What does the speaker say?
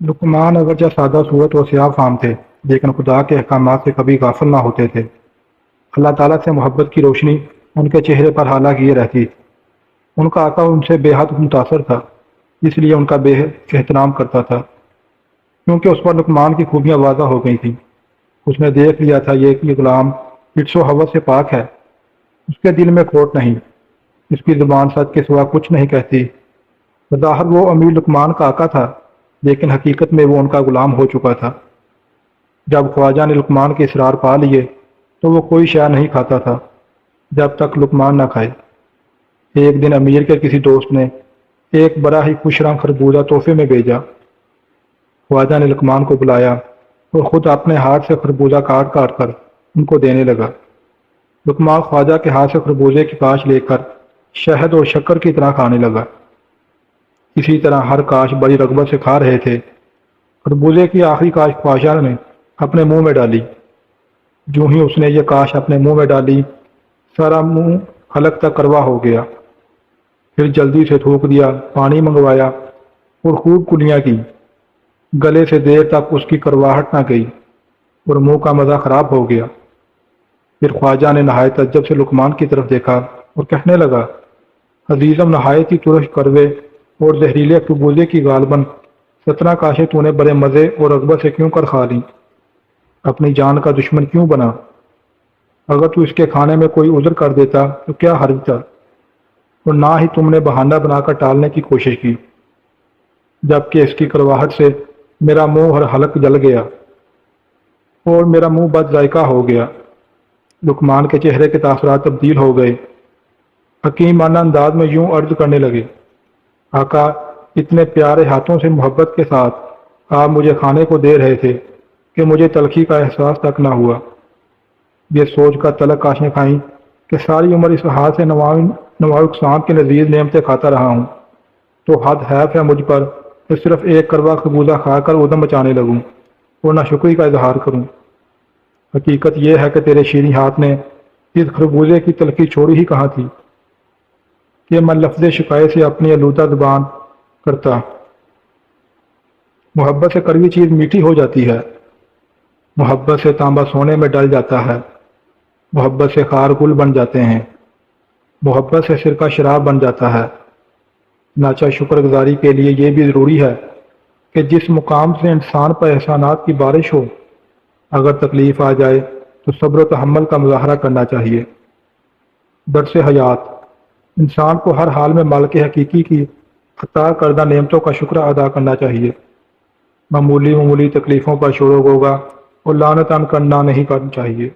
لقمان اگرچہ سادہ صورت و سیاہ فام تھے، لیکن خدا کے احکامات سے کبھی غافل نہ ہوتے تھے۔ اللہ تعالیٰ سے محبت کی روشنی ان کے چہرے پر حالہ کیے رہتی۔ ان کا آقا ان سے بے حد متاثر تھا، اس لیے ان کا بے احترام کرتا تھا، کیونکہ اس پر لقمان کی خوبیاں واضح ہو گئی تھیں۔ اس نے دیکھ لیا تھا یہ غلام حرص و حوث سے پاک ہے، اس کے دل میں کھوٹ نہیں، اس کی زبان سچ کے سوا کچھ نہیں کہتی۔ بظاہر وہ امیر لقمان کا آقا تھا، لیکن حقیقت میں وہ ان کا غلام ہو چکا تھا۔ جب خواجہ نے لقمان کے اسرار پا لیے تو وہ کوئی شے نہیں کھاتا تھا جب تک لقمان نہ کھائے۔ ایک دن امیر کے کسی دوست نے ایک بڑا ہی خوش رنگ خربوزہ تحفے میں بھیجا۔ خواجہ نے لقمان کو بلایا اور خود اپنے ہاتھ سے خربوزہ کاٹ کاٹ کر ان کو دینے لگا۔ لقمان خواجہ کے ہاتھ سے خربوزے کی کاش لے کر شہد اور شکر کی طرح کھانے لگا۔ اسی طرح ہر کاش بڑی رغبت سے کھا رہے تھے۔ خربوزے کی آخری کاش خواجہ نے اپنے منہ میں ڈالی۔ جو ہی اس نے یہ کاش اپنے منہ میں ڈالی، سارا منہ حلق تک کروا ہو گیا۔ پھر جلدی سے تھوک دیا، پانی منگوایا اور خوب کلیاں کی۔ گلے سے دیر تک اس کی کرواہٹ نہ گئی اور منہ کا مزہ خراب ہو گیا۔ پھر خواجہ نے نہایت تعجب سے لقمان کی طرف دیکھا اور کہنے لگا، عزیزم، نہایت ہی ترش کروے اور زہریلے خربوزے کی غالباً 17 کاشیں تو نے بڑے مزے اور رغبت سے کیوں کر کھا لیں؟ اپنی جان کا دشمن کیوں بنا؟ اگر تو اس کے کھانے میں کوئی عذر کر دیتا تو کیا حرج تھا، اور نہ ہی تم نے بہانہ بنا کر ٹالنے کی کوشش کی، جبکہ اس کی کرواہٹ سے میرا منہ اور حلق جل گیا اور میرا منہ بد ذائقہ ہو گیا۔ لقمان کے چہرے کے تاثرات تبدیل ہو گئے۔ حکیمانہ انداز میں یوں عرض کرنے لگے، آقا، اتنے پیارے ہاتھوں سے محبت کے ساتھ آپ مجھے کھانے کو دے رہے تھے کہ مجھے تلخی کا احساس تک نہ ہوا۔ یہ سوچ کر تلخ کاشیں کھائیں کہ ساری عمر اس ہاتھ سے نواع اقسام کی لذیذ نعمتیں کھاتا رہا ہوں، تو حد حیف ہے مجھ پر کہ صرف ایک کروا خربوزہ کھا کر ادھم مچانے لگوں اور ناشکری کا اظہار کروں۔ حقیقت یہ ہے کہ تیرے شیریں ہاتھ نے اس خربوزے کی تلخی چھوڑی ہی کہاں تھی کہ میں لفظ شکایت سے اپنی آلودہ زبان کرتا۔ محبت سے کڑوی چیز میٹھی ہو جاتی ہے، محبت سے تانبا سونے میں ڈل جاتا ہے، محبت سے خار گل بن جاتے ہیں، محبت سے سرکہ شراب بن جاتا ہے۔ چنانچہ شکر گزاری کے لیے یہ بھی ضروری ہے کہ جس مقام سے انسان پر احسانات کی بارش ہو، اگر تکلیف آ جائے تو صبر و تحمل کا مظاہرہ کرنا چاہیے۔ درس حیات: انسان کو ہر حال میں مالک حقیقی کی عطا کردہ نعمتوں کا شکر ادا کرنا چاہیے۔ معمولی تکلیفوں پر شور و غوغا اور لعن طعن کرنا نہیں کرنا چاہیے۔